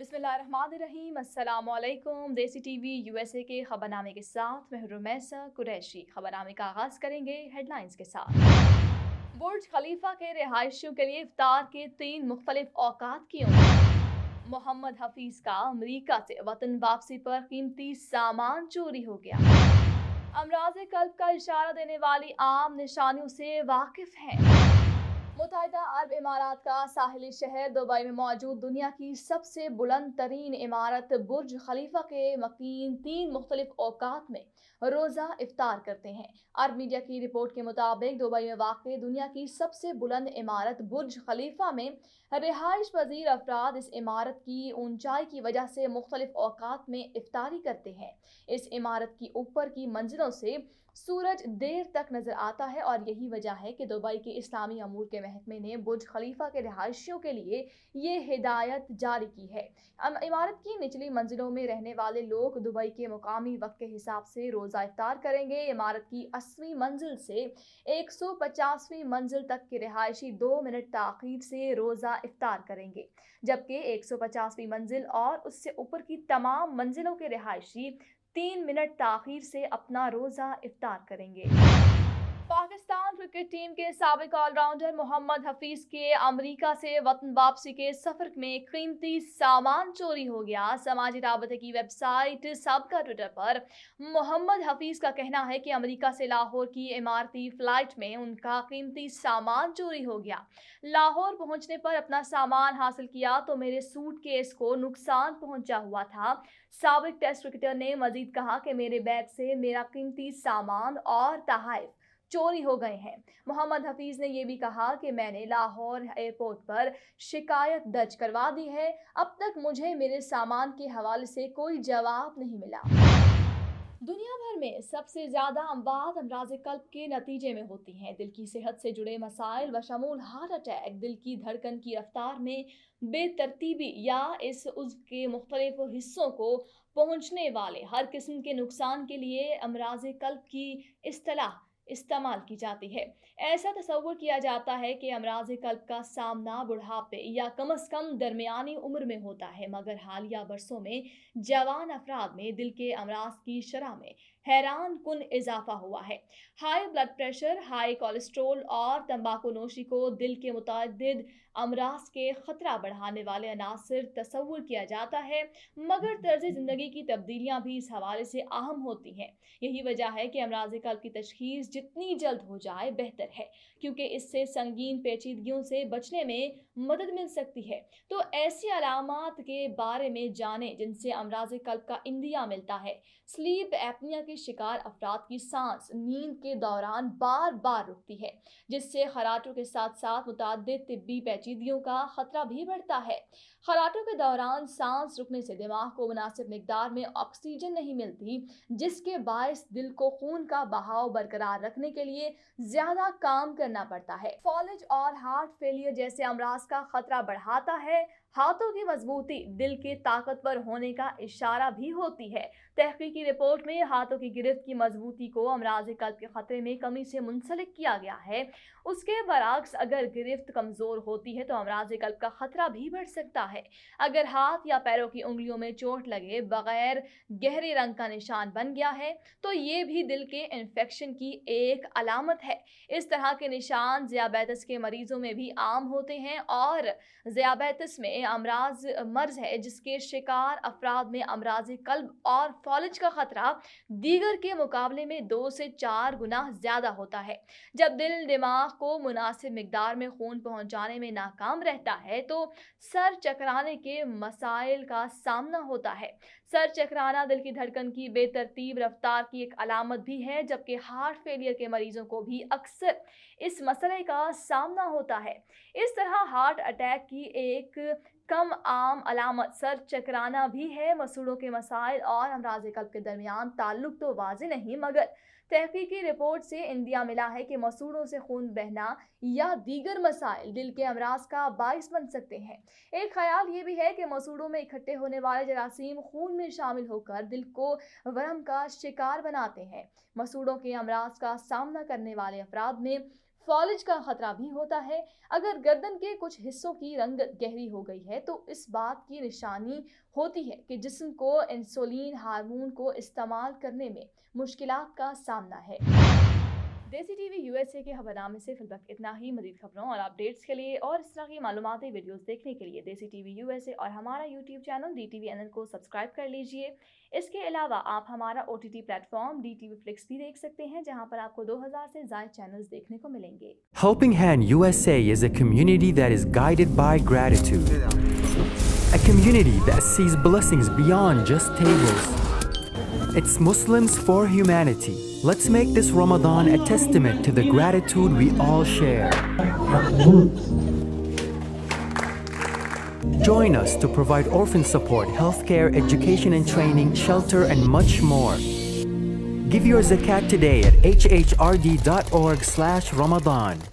बिस्मिल्लाहिर्रहमानिर्रहीम। अस्सलामुअलैकुम। देसी टीवी यूएसए के खबरनामे के साथ मैं रुमैसा कुरैशी। खबरनामे का आगाज करेंगे हेडलाइंस के साथ। बुर्ज खलीफा के रिहायशियों के लिए इफ्तार के 3 मुख्तलिफ औकात क्यों? मोहम्मद हफीज का अमरीका से वतन वापसी पर कीमती सामान चोरी हो गया। अमराज कल्ब का इशारा देने वाली आम निशानियों से वाकिफ हैं। मुत्तहिदा अरब इमारात का साहिली शहर दुबई में मौजूद दुनिया की सबसे बुलंद तरीन इमारत बुर्ज खलीफा के मकीन 3 मुख्तलिफ औकात में रोज़ा इफ्तार करते हैं। अरब मीडिया की रिपोर्ट के मुताबिक दुबई में वाक़ दुनिया की सबसे बुलंद इमारत बुर्ज खलीफा में रिहाइश पजीर अफराद इस इमारत की ऊंचाई की वजह से मुख्तलिफ औकात में इफ्तारी करते हैं। इस इमारत की ऊपर की मंजिलों से सूरज देर तक नजर आता है और यही वजह है कि दुबई के इस्लामी अमूर के महकमे ने बुर्ज खलीफा के रिहायशियों के लिए ये हिदायत जारी की है। इमारत की निचली मंजिलों में रहने वाले लोग दुबई के मुकामी वक्त के हिसाब से रोज़ा इफ्तार करेंगे। इमारत की 80वीं मंजिल से 150वीं मंजिल तक के रिहायशी 2 मिनट ताखीर से रोज़ा इफ्तार करेंगे, जबकि 150वीं मंजिल और उससे ऊपर की तमाम मंजिलों के रिहायशी 3 मिनट ताखीर से अपना रोज़ा इफ्तार करेंगे। पाकिस्तान क्रिकेट टीम के साबिक ऑलराउंडर मोहम्मद हफीज के अमरीका से वतन वापसी के सफर में कीमती सामान चोरी हो गया। समाजी राबते की वेबसाइट सबका ट्विटर पर मोहम्मद हफीज का कहना है कि अमरीका से लाहौर की इमारती फ्लाइट में उनका कीमती सामान चोरी हो गया। लाहौर पहुंचने पर अपना सामान हासिल किया तो मेरे सूटकेस को नुकसान पहुंचा हुआ था। साबिक टेस्ट क्रिकेटर ने मजीद कहा कि मेरे बैग से मेरा कीमती सामान और तोहफे चोरी हो गए हैं। मोहम्मद हफीज ने यह भी कहा कि मैंने लाहौर एयरपोर्ट पर शिकायत दर्ज करवा दी है। अब तक मुझे मेरे सामान के हवाले से कोई जवाब नहीं मिला। दुनिया भर में सबसे ज्यादा अमवात अमराज कल्ब के नतीजे में होती हैं। दिल की सेहत से जुड़े मसाइल बशमूल हार्ट अटैक, दिल की धड़कन की रफ्तार में बेतरतीबी या इस उज़्व के मुख्तलिफ हिस्सों को पहुंचने वाले हर किस्म के नुकसान के लिए अमराज कल्ब की इस्तिलाह इस्तेमाल की जाती है। ऐसा तसव्वुर किया जाता है कि अमराज कल्ब का सामना बुढ़ापे या कम अज कम दरमियानी उम्र में होता है, मगर हालिया बरसों में जवान अफराद में दिल के अमराज की शरह में हैरान कुन इजाफा हुआ है। High blood pressure, high cholesterol और तंबाकू नोशी को दिल के मुतअद्दिद अमराज के खतरा बढ़ाने वाले अनासिर तसव्वुर किया जाता है, मगर तर्ज जिंदगी की तब्दीलियां भी इस हवाले से अहम होती हैं। यही वजह है कि अमराज कल्ब की तशखीस जितनी जल्द हो जाए बेहतर है, क्योंकि इससे संगीन पेचीदगियों से बचने में मदद मिल सकती है। तो ऐसी अलामात के बारे में जानें जिनसे अमराज कल्ब का इंदिया मिलता है। स्लीप एपनिया के शिकार अफराद की सांस नींद के दौरान बार बार रुकती है, जिससे खराटों के साथ साथ मुतअद्दिद तिब्बी पेचीदगियों का खतरा भी बढ़ता है। खराटों के दौरान सांस रुकने से दिमाग को मुनासिब मिकदार में ऑक्सीजन नहीं मिलती, जिसके बायस दिल को खून का बहाव बरकरार रखने के लिए ज्यादा काम करना पड़ता है। फॉलेज और हार्ट फेलियर जैसे अमराज का खतरा बढ़ाता है। हाथों की मजबूती दिल के ताकतवर होने का इशारा भी होती है। तहकीकी रिपोर्ट में हाथों की गिरफ्त की मजबूती को अमराज कल्ब के खतरे में कमी से मुंसलिक किया गया है। उसके बरअक्स अगर गिरफ्त कमजोर होती है तो अमराज कल्ब का खतरा भी बढ़ सकता है। अगर हाथ या पैरों की उंगलियों में चोट लगे बगैर गहरे रंग का निशान बन गया है तो ये भी दिल के इन्फेक्शन की एक अलामत है। इस तरह के निशान ज़ियाबैतिस के मरीजों में भी आम होते हैं और ज़ियाबैतिस में अमराज मर्ज है जिसके शिकार अफराद में अमराज कल्ब और फॉलेज का खतरा दीगर के मुकाबले में 2 से 4 गुना ज्यादा होता है। जब दिल दिमाग को मुनासिब मिकदार में खून पहुंचाने में नाकाम रहता है तो सर चकराने के मसाइल का सामना होता है। सर चकराना दिल की धड़कन की बेतरतीब रफ्तार की एक अलामत भी है, जबकि हार्ट फेलियर के मरीजों को भी अक्सर इस मसले का सामना होता है। इस तरह हार्ट अटैक की एक कम आम अलामत सर चकराना भी है। मसूड़ों के मसाइल और अमराज कल्ब के दरमियान ताल्लुक तो वाज़ेह नहीं, मगर तहकीकी रिपोर्ट से इंदिया मिला है कि मसूड़ों से खून बहना या दीगर मसाइल दिल के अमराज का बाइस बन सकते हैं। एक ख्याल ये भी है कि मसूड़ों में इकट्ठे होने वाले जरासीम खून में शामिल होकर दिल को वरम का शिकार बनाते हैं। मसूड़ों के अमराज का सामना करने वाले अफराद में فالج کا خطرہ بھی ہوتا ہے۔ اگر گردن کے کچھ حصوں کی رنگت گہری ہو گئی ہے تو اس بات کی نشانی ہوتی ہے کہ جسم کو انسولین ہارمون کو استعمال کرنے میں مشکلات کا سامنا ہے۔ دیسی T V U S A کے خبر نامے سے فی الوقت اتنا ہی۔ مزید خبروں اور اپڈیٹس کے لیے اور اس طرح کی معلوماتی ویڈیوز دیکھنے کے لیے دیسی T V U S A اور ہمارا یوٹیوب چینل DTV NL کو سبسکرائب کر لیجئے۔ اس کے علاوہ آپ ہمارا OTT plate form DTV Flix بھی دیکھ سکتے ہیں، جہاں پر آپ کو 2000 سے زائد چینلز دیکھنے کو ملیں گے۔ Helping Hand USA is a community that is guided by gratitude. A community that sees blessings beyond just tables. It's Muslims for humanity. Let's make this Ramadan a testament to the gratitude we all share. Join us to provide orphan support, healthcare, education and training, shelter, and much more. Give your zakat today at hhrd.org/Ramadan.